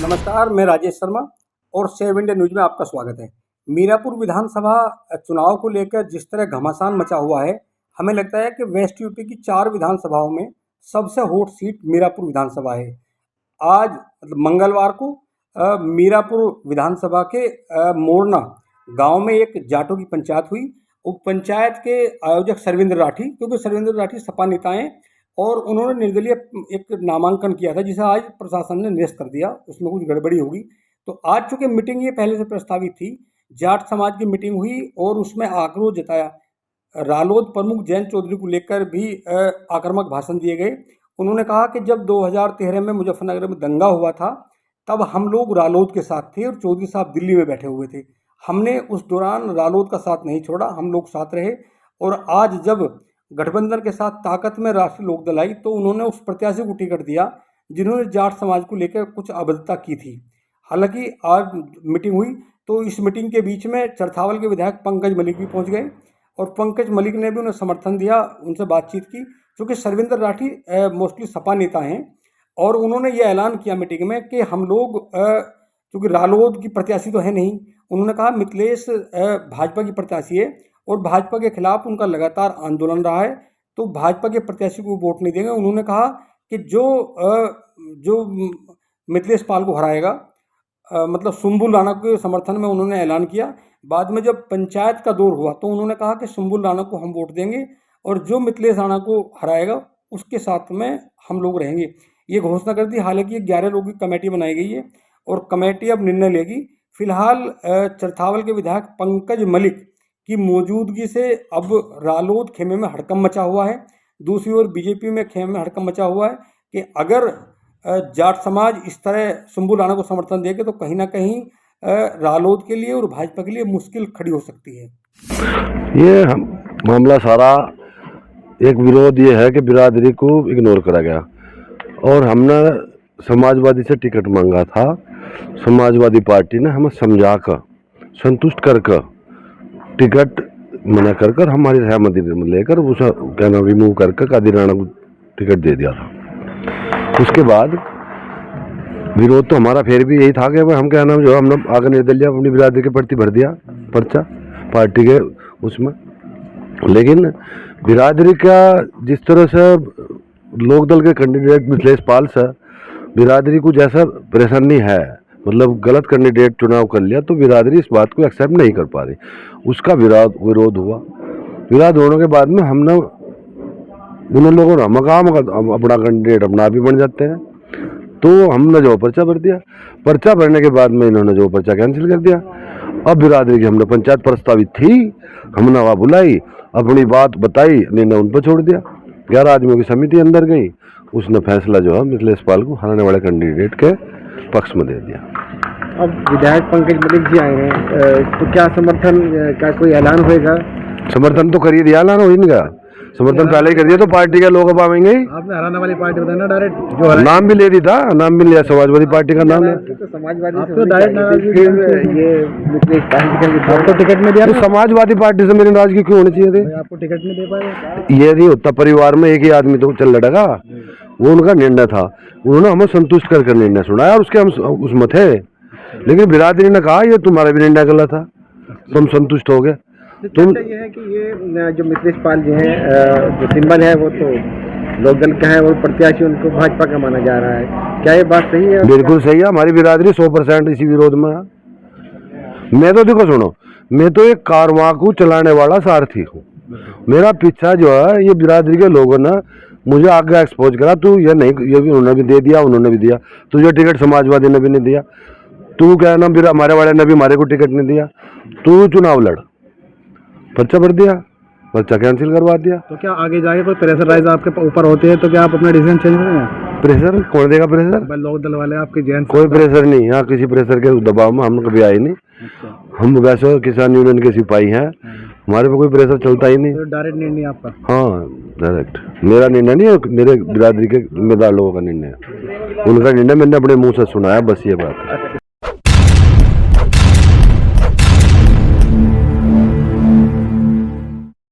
नमस्कार, मैं राजेश शर्मा और सेव इंडिया न्यूज़ में आपका स्वागत है। मीरापुर विधानसभा चुनाव को लेकर जिस तरह घमासान मचा हुआ है, हमें लगता है कि वेस्ट यूपी की 4 विधानसभाओं में सबसे हॉट सीट मीरापुर विधानसभा है। आज मतलब मंगलवार को मीरापुर विधानसभा के मोरना गांव में एक जाटों की पंचायत हुई। उप पंचायत के आयोजक सर्वेंद्र राठी, क्योंकि सर्वेंद्र राठी सपा नेता हैं और उन्होंने निर्दलीय एक नामांकन किया था जिसे आज प्रशासन ने निरस्त कर दिया, उसमें कुछ गड़बड़ी होगी। तो आज चूँकि मीटिंग ये पहले से प्रस्तावित थी, जाट समाज की मीटिंग हुई और उसमें आक्रोश जताया। रालोद प्रमुख जयंत चौधरी को लेकर भी आक्रामक भाषण दिए गए। उन्होंने कहा कि जब 2013 में मुजफ्फरनगर में दंगा हुआ था, तब हम लोग रालोद के साथ थे और चौधरी साहब दिल्ली में बैठे हुए थे। हमने उस दौरान रालोद का साथ नहीं छोड़ा, हम लोग साथ रहे। और आज जब गठबंधन के साथ ताकत में राष्ट्रीय लोकदल आई तो उन्होंने उस प्रत्याशी को टिकट दिया जिन्होंने जाट समाज को लेकर कुछ अभद्रता की थी। हालांकि आज मीटिंग हुई तो इस मीटिंग के बीच में चरथावल के विधायक पंकज मलिक भी पहुंच गए और पंकज मलिक ने भी उन्हें समर्थन दिया, उनसे बातचीत की। क्योंकि सर्वेंद्र राठी मोस्टली सपा नेता हैं और उन्होंने ये ऐलान किया मीटिंग में कि हम लोग क्योंकि रालोद की प्रत्याशी तो है नहीं, उन्होंने कहा मिथिलेश भाजपा की प्रत्याशी है और भाजपा के खिलाफ उनका लगातार आंदोलन रहा है, तो भाजपा के प्रत्याशी को वोट नहीं देंगे। उन्होंने कहा कि जो मिथिलेश पाल को हराएगा, मतलब सुम्बुल राणा के समर्थन में उन्होंने ऐलान किया। बाद में जब पंचायत का दौर हुआ तो उन्होंने कहा कि सुम्बुल राणा को हम वोट देंगे और जो मिथिलेश राणा को हराएगा उसके साथ में हम लोग रहेंगे, ये घोषणा कर दी। हालांकि 11 लोगों की कमेटी बनाई गई है और कमेटी अब निर्णय लेगी। फिलहाल चरथावल के विधायक पंकज मलिक की मौजूदगी से अब रालोद खेमे में हड़कंप मचा हुआ है। दूसरी ओर बीजेपी में खेमे में हड़कंप मचा हुआ है कि अगर जाट समाज इस तरह सुम्बुल राणा को समर्थन देंगे तो कहीं ना कहीं रालोद के लिए और भाजपा के लिए मुश्किल खड़ी हो सकती है। ये मामला सारा एक विरोध ये है कि बिरादरी को इग्नोर करा गया और हमने समाजवादी से टिकट मांगा था। समाजवादी पार्टी ने हमें समझा कर संतुष्ट कर टिकट मना कर हमारी सहमति लेकर उस क्या नाम रिमूव करके कादिर राणा को टिकट दे दिया था। उसके बाद विरोध तो हमारा फिर भी यही था कि हम क्या नाम जो हमने आगे निर्दलीय अपनी बिरादरी के प्रति भर दिया पर्चा पार्टी के उसमें। लेकिन बिरादरी का जिस तरह से लोकदल के कैंडिडेट मिथिलेश पाल से बिरादरी को जैसा प्रेशर नहीं है, मतलब गलत कैंडिडेट चुनाव कर लिया, तो बिरादरी इस बात को एक्सेप्ट नहीं कर पा रही। उसका विरोध हुआ। विरोध होने के बाद में हमने उन लोगों ने हम अपना कैंडिडेट अपना आप ही बन जाते हैं, तो हमने जो पर्चा भर दिया। पर्चा भरने के बाद में इन्होंने जो पर्चा कैंसिल कर दिया। अब बिरादरी की हमने पंचायत प्रस्तावित थी, हमने वहाँ बुलाई, अपनी बात बताई, निर्णय उन पर छोड़ दिया। 11 आदमियों की समिति अंदर गई, उसने फैसला जो है मिथिलेश पाल को हराने वाले कैंडिडेट के पक्ष में दे दिया। अब विधायक पंकज मलिक जी आए हैं, तो क्या समर्थन का कोई ऐलान होगा? समर्थन तो करिए दिया, ऐलान हो ही नहीं गया। समर्थन पहले ही कर दिया तो पार्टी के लोग अब आएंगे। आपने हराने वाली पार्टी बताया ना, डायरेक्ट जो नाम भी ले दी था, नाम भी लिया, समाजवादी पार्टी का नाम है। तो समाजवादी आपको डायरेक्ट ये मिथिलेश पाल आपको टिकट में दिया, तो समाजवादी पार्टी से मेरी नाराजगी क्यों होनी चाहिए थी? आपको टिकट नहीं दे पाए? ये नहीं होता, परिवार में एक ही आदमी तो चल लड़ेगा, वो उनका निर्णय था। उन्होंने हमें संतुष्ट करके निर्णय सुनाया और उसके हम उसमें थे। लेकिन बिरादरी ने कहा ये तुम्हारा भी निर्णय गलत था, तुम संतुष्ट हो गए। तुम ये है कि ये जो मिथिलेश पाल जी हैं, जो सिंबल है वो तो लोकदल का है और प्रत्याशी उनको भाजपा का माना जा रहा है, क्या ये बात सही है? बिल्कुल सही है। हमारी बिरादरी 100% इसी विरोध में है। मैं तो देखो सुनो, मैं तो एक कारवां को चलाने वाला सारथी हूँ। मेरा पीछा जो है ये बिरादरी के लोगों ने मुझे आगे एक्सपोज करा, तू ये नहीं, ये भी उन्होंने भी दे दिया, उन्होंने भी दिया, तुझे टिकट समाजवादी ने भी नहीं दिया, तू क्या नाम हमारे वाले ने भी हमारे को टिकट नहीं दिया, तू चुनाव लड़, पर्चा भर दिया, पर्चा कैंसिल करवा दिया। तो क्या आगे जाके कोई प्रेशराइज आपके ऊपर होते हैं तो क्या आप अपना डिसीजन चेंज करेंगे? प्रेशर कौन देगा? प्रेशर लोकदल वाले आपके जेंट्स? कोई प्रेशर नहीं, यहाँ किसी प्रेशर के दबाव में हम कभी आए नहीं। अच्छा। हम वैसे किसान यूनियन के सिपाही हैं, हमारे पे कोई प्रेशर चलता ही नहीं। तो डायरेक्ट निर्णय आपका? हाँ डायरेक्ट, मेरा निर्णय नहीं है, मेरे बिरादरी के जिम्मेदार लोगों का निर्णय है। उनका निर्णय मैंने अपने मुंह से सुना है, बस ये बात है।